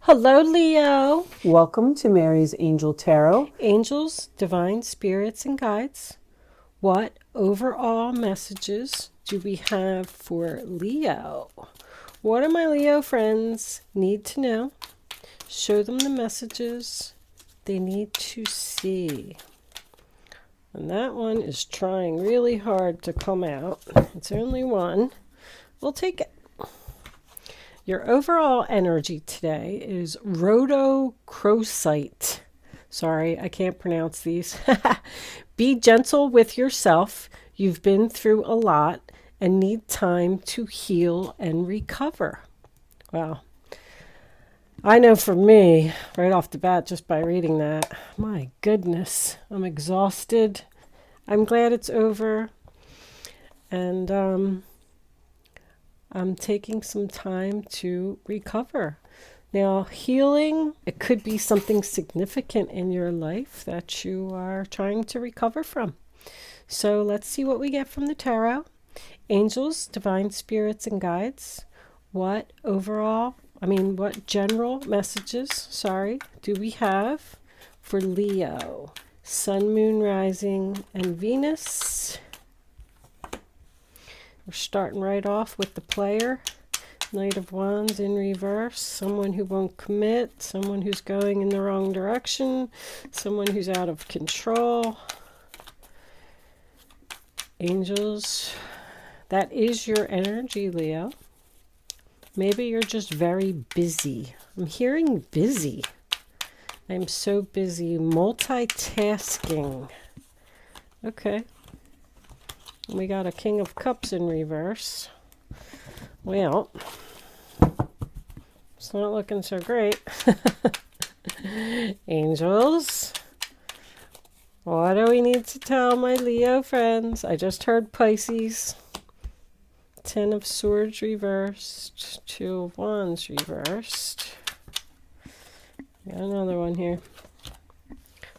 Hello, Leo. Welcome to Mary's Angel Tarot. Angels, divine spirits, and guides. What overall messages do we have for Leo? What do my Leo friends need to know? Show them the messages they need to see. And that one is trying really hard to come out. It's only one. We'll take it. Your overall energy today is rhodochrosite. Sorry, I can't pronounce these. Be gentle with yourself. You've been through a lot and need time to heal and recover. Wow. I know for me, right off the bat, just by reading that, my goodness, I'm exhausted. I'm glad it's over. And I'm taking some time to recover. Now, healing, it could be something significant in your life that you are trying to recover from. So let's see what we get from the tarot. Angels, divine spirits, and guides. What general messages, do we have for Leo? Sun, Moon, Rising, and Venus. We're starting right off with the player. Knight of Wands in reverse. Someone who won't commit. Someone who's going in the wrong direction. Someone who's out of control. Angels. That is your energy, Leo. Maybe you're just very busy. I'm hearing busy. I'm so busy multitasking. Okay. We got a King of Cups in reverse. Well, it's not looking so great. Angels, what do we need to tell my Leo friends? I just heard Pisces. Ten of Swords reversed. Two of Wands reversed. Got another one here.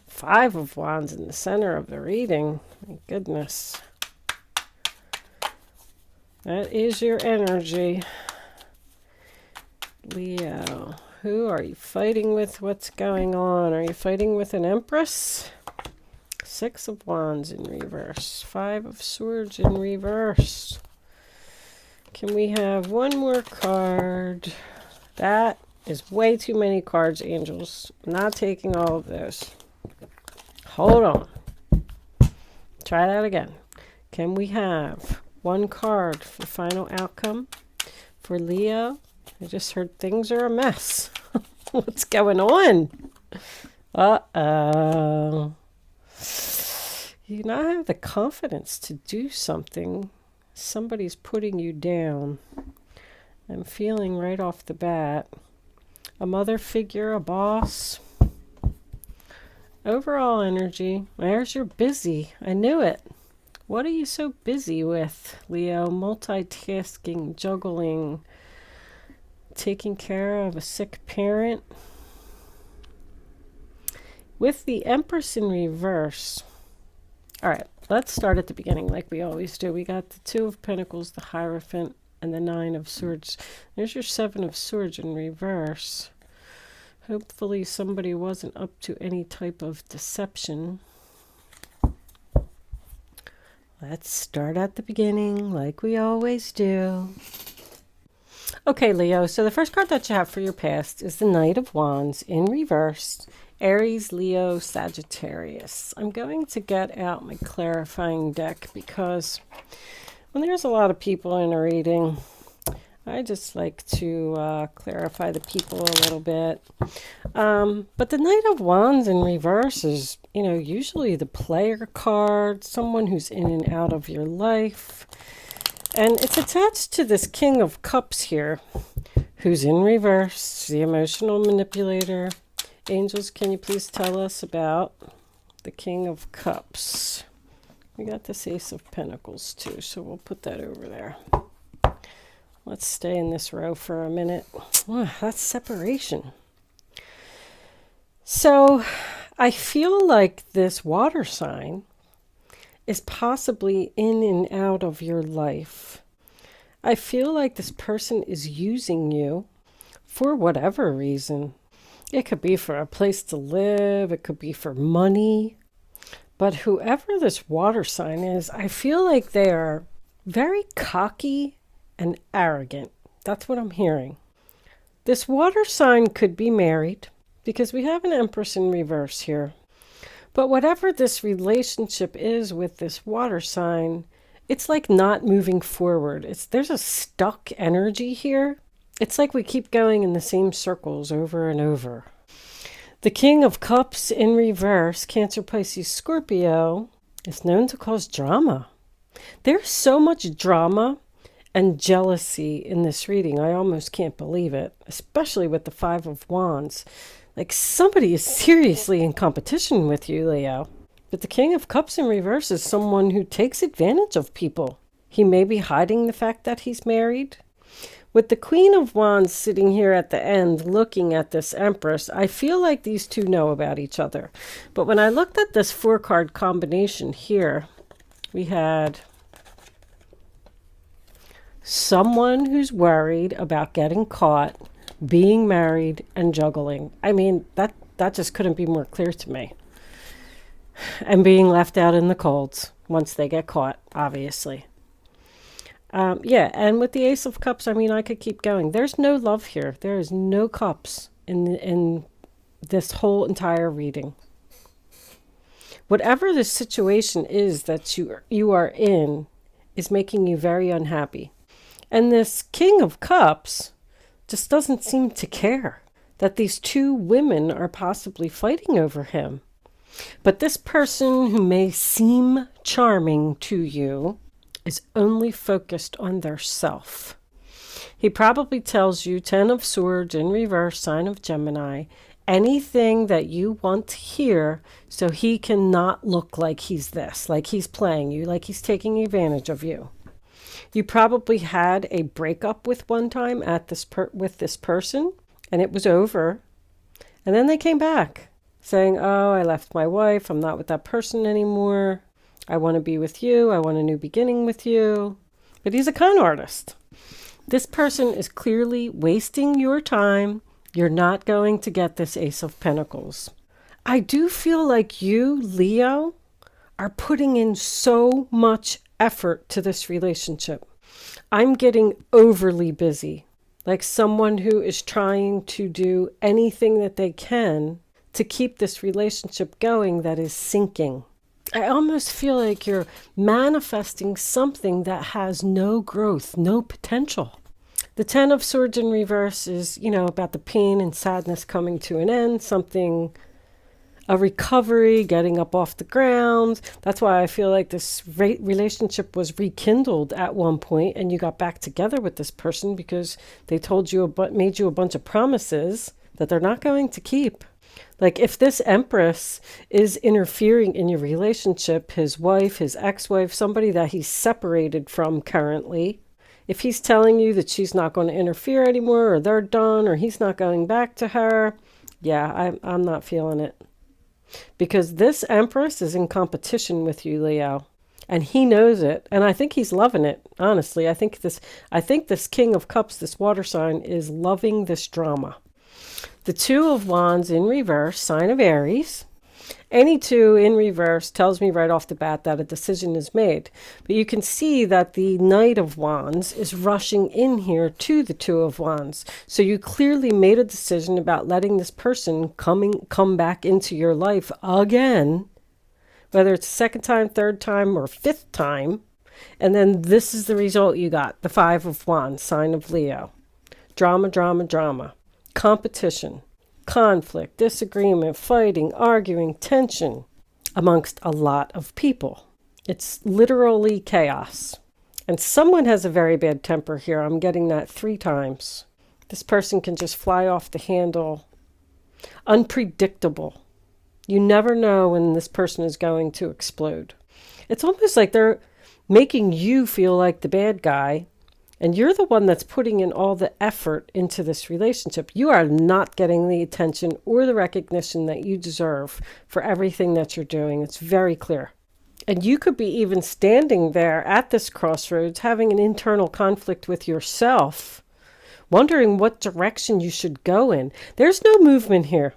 Five of Wands in the center of the reading. My goodness. That is your energy. Leo, who are you fighting with? What's going on? Are you fighting with an Empress? Six of Wands in reverse. Five of Swords in reverse. Can we have one more card? That is way too many cards, angels. I'm not taking all of those. Hold on. Try that again. Can we have one card for final outcome for Leo? I just heard things are a mess. What's going on? Uh-oh. You not have the confidence to do something. Somebody's putting you down. I'm feeling right off the bat. A mother figure, a boss. Overall energy. There's your busy. I knew it. What are you so busy with, Leo? Multitasking, juggling, taking care of a sick parent. With the Empress in reverse. All right, let's start at the beginning like we always do. We got the Two of Pentacles, the Hierophant, and the Nine of Swords. There's your Seven of Swords in reverse. Hopefully somebody wasn't up to any type of deception. Let's start at the beginning like we always do. Okay, Leo, so the first card that you have for your past is the Knight of Wands in reverse. Aries, Leo, Sagittarius. I'm going to get out my clarifying deck because when there's a lot of people in a reading, I just like to clarify the people a little bit. But the Knight of Wands in reverse is, usually the player card, someone who's in and out of your life. And it's attached to this King of Cups here, who's in reverse, the emotional manipulator. Angels, can you please tell us about the King of Cups? We got this Ace of Pentacles too, so we'll put that over there. Let's stay in this row for a minute. Oh, that's separation. So I feel like this water sign is possibly in and out of your life. I feel like this person is using you for whatever reason. It could be for a place to live, it could be for money. But whoever this water sign is, I feel like they are very cocky and arrogant. That's what I'm hearing. This water sign could be married because we have an Empress in reverse here. But whatever this relationship is with this water sign, it's like not moving forward. There's a stuck energy here. It's like we keep going in the same circles over and over. The King of Cups in reverse, Cancer, Pisces, Scorpio, is known to cause drama. There's so much drama and jealousy in this reading. I almost can't believe it, especially with the Five of Wands. Like somebody is seriously in competition with you, Leo. But the King of Cups in reverse is someone who takes advantage of people. He may be hiding the fact that he's married. With the Queen of Wands sitting here at the end looking at this Empress, I feel like these two know about each other. But when I looked at this 4-card combination here, we had someone who's worried about getting caught, being married, and juggling. I mean, that just couldn't be more clear to me. And being left out in the cold once they get caught, obviously. And with the Ace of Cups, I mean, I could keep going. There's no love here. There is no cups in this whole entire reading. Whatever the situation is that you are in is making you very unhappy. And this King of Cups just doesn't seem to care that these two women are possibly fighting over him. But this person who may seem charming to you is only focused on their self. He probably tells you, 10 of Swords in reverse, sign of Gemini, anything that you want to hear so he cannot look like he's this, like he's playing you, like he's taking advantage of you. You probably had a breakup with one time with this person, and it was over. And then they came back saying, oh, I left my wife. I'm not with that person anymore. I want to be with you. I want a new beginning with you. But he's a con artist. This person is clearly wasting your time. You're not going to get this Ace of Pentacles. I do feel like you, Leo, are putting in so much effort to this relationship. I'm getting overly busy, like someone who is trying to do anything that they can to keep this relationship going that is sinking. I almost feel like you're manifesting something that has no growth, no potential. The 10 of Swords in reverse is, about the pain and sadness coming to an end, a recovery, getting up off the ground. That's why I feel like this relationship was rekindled at one point and you got back together with this person because they made you a bunch of promises that they're not going to keep. Like if this Empress is interfering in your relationship, his wife, his ex-wife, somebody that he's separated from currently, if he's telling you that she's not going to interfere anymore or they're done or he's not going back to her, I'm not feeling it. Because this Empress is in competition with you, Leo. And he knows it. And I think he's loving it. Honestly, I think this King of Cups, this water sign, is loving this drama. The 2 of Wands in reverse, sign of Aries. Any 2 in reverse tells me right off the bat that a decision is made. But you can see that the Knight of Wands is rushing in here to the 2 of Wands. So you clearly made a decision about letting this person come back into your life again, whether it's second time, third time, or fifth time. And then this is the result you got, the 5 of Wands, sign of Leo. Drama, drama, drama. Competition, conflict, disagreement, fighting, arguing, tension amongst a lot of people. It's literally chaos. And someone has a very bad temper here. I'm getting that 3 times. This person can just fly off the handle. Unpredictable. You never know when this person is going to explode. It's almost like they're making you feel like the bad guy. And you're the one that's putting in all the effort into this relationship. You are not getting the attention or the recognition that you deserve for everything that you're doing. It's very clear. And you could be even standing there at this crossroads, having an internal conflict with yourself, wondering what direction you should go in. There's no movement here.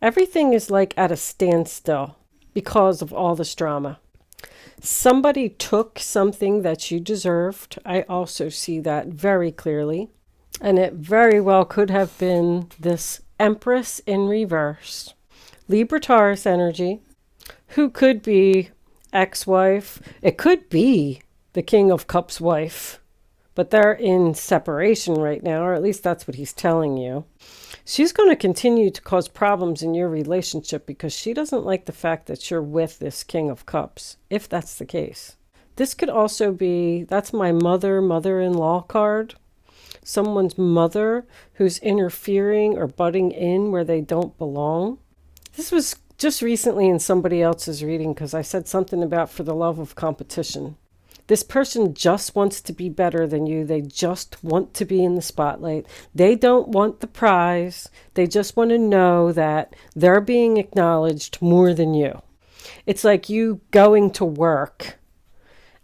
Everything is like at a standstill because of all this drama. Somebody took something that you deserved. I also see that very clearly. And it very well could have been this Empress in reverse. Libra Taurus energy, who could be ex-wife. It could be the King of Cups wife. But they're in separation right now, or at least that's what he's telling you. She's going to continue to cause problems in your relationship because she doesn't like the fact that you're with this King of Cups, if that's the case. This could also be, that's my mother-in-law card. Someone's mother who's interfering or butting in where they don't belong. This was just recently in somebody else's reading because I said something about for the love of competition. This person just wants to be better than you. They just want to be in the spotlight. They don't want the prize. They just want to know that they're being acknowledged more than you. It's like you going to work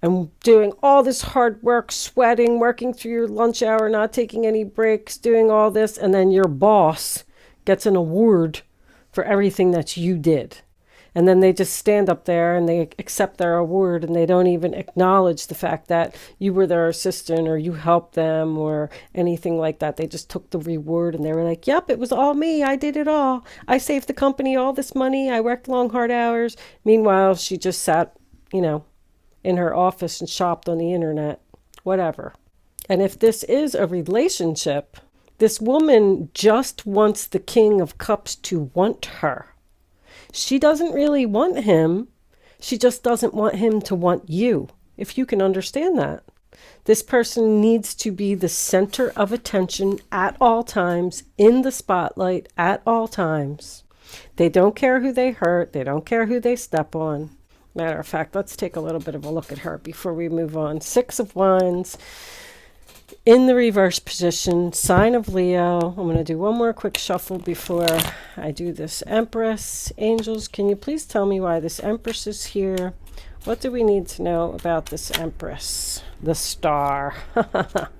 and doing all this hard work, sweating, working through your lunch hour, not taking any breaks, doing all this, and then your boss gets an award for everything that you did. And then they just stand up there and they accept their award and they don't even acknowledge the fact that you were their assistant or you helped them or anything like that. They just took the reward and they were like, yep, it was all me. I did it all. I saved the company all this money. I worked long, hard hours. Meanwhile, she just sat, in her office and shopped on the internet, whatever. And if this is a relationship, this woman just wants the King of Cups to want her. She doesn't really want him. She just doesn't want him to want you, if you can understand that. This person needs to be the center of attention at all times, in the spotlight at all times. They don't care who they hurt. They don't care who they step on. Matter of fact, let's take a little bit of a look at her before we move on. 6 of Wands. In the reverse position, sign of Leo. I'm going to do one more quick shuffle before I do this Empress. Angels, can you please tell me why this Empress is here? What do we need to know about this Empress? The Star.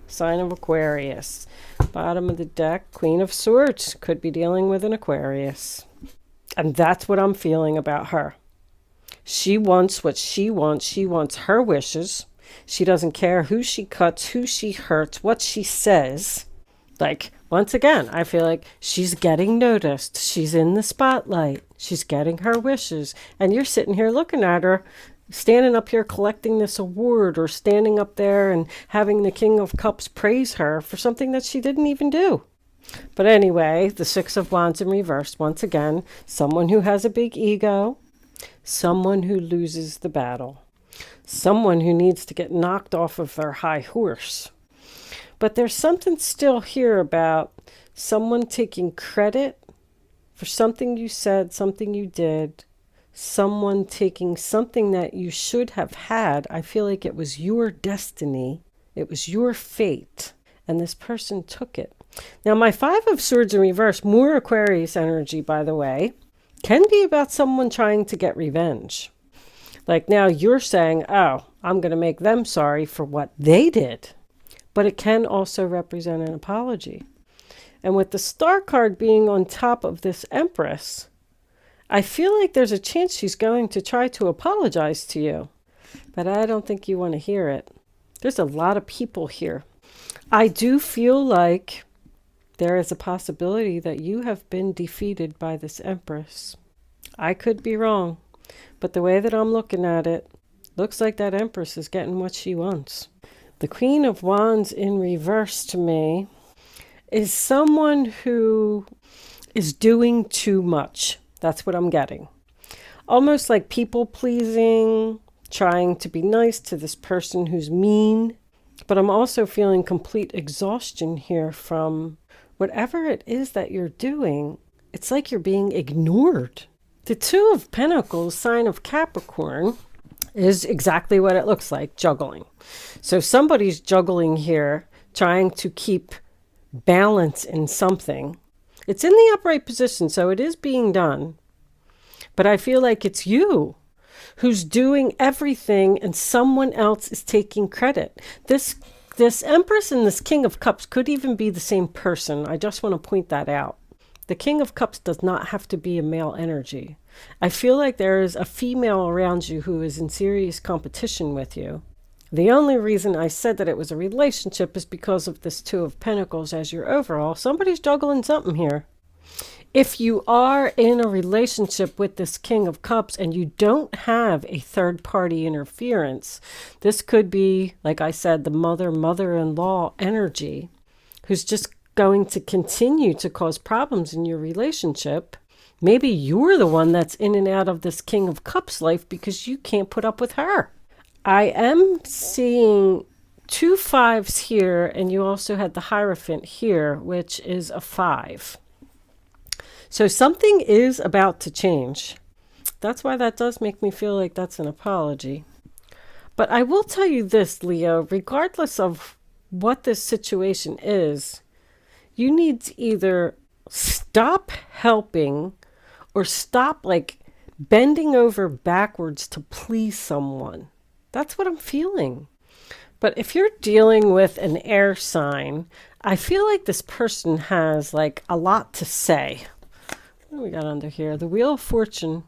Sign of Aquarius. Bottom of the deck, Queen of Swords. Could be dealing with an Aquarius. And that's what I'm feeling about her. She wants what she wants. She wants her wishes. She doesn't care who she cuts, who she hurts, what she says. Like, once again, I feel like she's getting noticed. She's in the spotlight. She's getting her wishes. And you're sitting here looking at her, standing up here collecting this award or standing up there and having the King of Cups praise her for something that she didn't even do. But anyway, the 6 of Wands in reverse, once again, someone who has a big ego, someone who loses the battle. Someone who needs to get knocked off of their high horse. But there's something still here about someone taking credit for something you said, something you did, someone taking something that you should have had. I feel like it was your destiny. It was your fate. And this person took it. Now, my 5 of Swords in reverse, more Aquarius energy, by the way, can be about someone trying to get revenge. Like now you're saying, oh, I'm going to make them sorry for what they did. But it can also represent an apology. And with the Star card being on top of this Empress, I feel like there's a chance she's going to try to apologize to you. But I don't think you want to hear it. There's a lot of people here. I do feel like there is a possibility that you have been defeated by this Empress. I could be wrong. But the way that I'm looking at it, looks like that Empress is getting what she wants. The Queen of Wands in reverse to me is someone who is doing too much. That's what I'm getting. Almost like people pleasing, trying to be nice to this person who's mean. But I'm also feeling complete exhaustion here from whatever it is that you're doing. It's like you're being ignored. The 2 of Pentacles, sign of Capricorn, is exactly what it looks like, juggling. So somebody's juggling here, trying to keep balance in something. It's in the upright position, so it is being done. But I feel like it's you who's doing everything and someone else is taking credit. This This Empress and this King of Cups could even be the same person. I just want to point that out. The King of Cups does not have to be a male energy. I feel like there is a female around you who is in serious competition with you. The only reason I said that it was a relationship is because of this Two of Pentacles as your overall. Somebody's juggling something here. If you are in a relationship with this King of Cups and you don't have a third-party interference, this could be, like I said, the mother-in-law energy who's just going to continue to cause problems in your relationship. Maybe you're the one that's in and out of this King of Cups life because you can't put up with her. I am seeing 2 5s here, and you also had the Hierophant here, which is a 5. So something is about to change. That's why that does make me feel like that's an apology. But I will tell you this, Leo, regardless of what this situation is, you need to either stop helping or stop bending over backwards to please someone. That's what I'm feeling. But if you're dealing with an air sign, I feel like this person has a lot to say. What do we got under here? The Wheel of Fortune.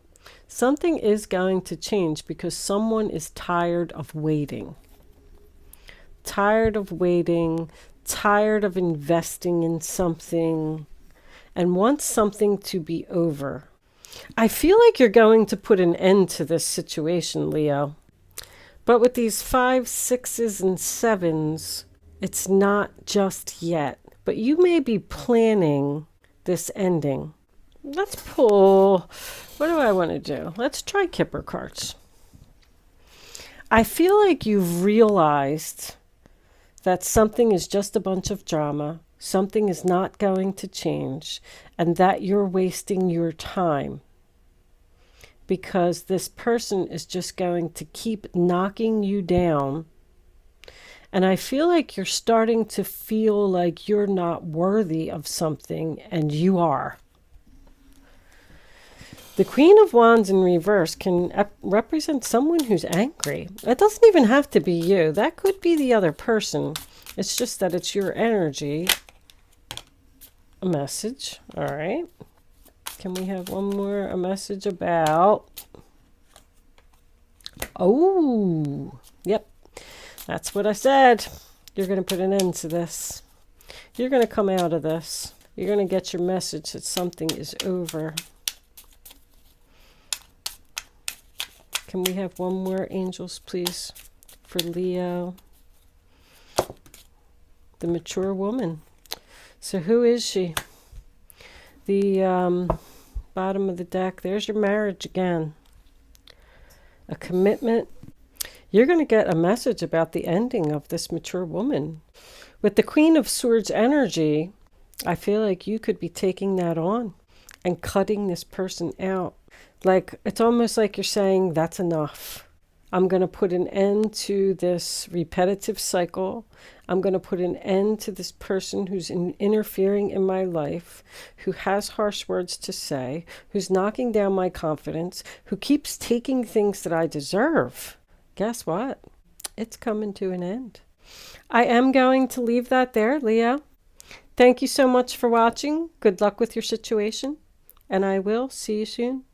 Something is going to change because someone is tired of waiting. Tired of waiting, tired of investing in something, and wants something to be over. I feel like you're going to put an end to this situation, Leo. But with these 5s, 6s, and 7s, it's not just yet. But you may be planning this ending. Let's pull, what do I want to do? Let's try Kipper cards. I feel like you've realized that something is just a bunch of drama, something is not going to change, and that you're wasting your time because this person is just going to keep knocking you down. And I feel like you're starting to feel like you're not worthy of something, and you are. The Queen of Wands in reverse can represent someone who's angry. It doesn't even have to be you. That could be the other person. It's just that it's your energy. A message. All right. Can we have one more? A message about... Oh, yep. That's what I said. You're going to put an end to this. You're going to come out of this. You're going to get your message that something is over. Can we have one more, angels, please, for Leo? The mature woman. So who is she? The bottom of the deck. There's your marriage again. A commitment. You're going to get a message about the ending of this mature woman. With the Queen of Swords energy, I feel like you could be taking that on and cutting this person out. It's almost like you're saying, that's enough. I'm going to put an end to this repetitive cycle. I'm going to put an end to this person who's interfering in my life, who has harsh words to say, who's knocking down my confidence, who keeps taking things that I deserve. Guess what? It's coming to an end. I am going to leave that there, Leo. Thank you so much for watching. Good luck with your situation, and I will see you soon.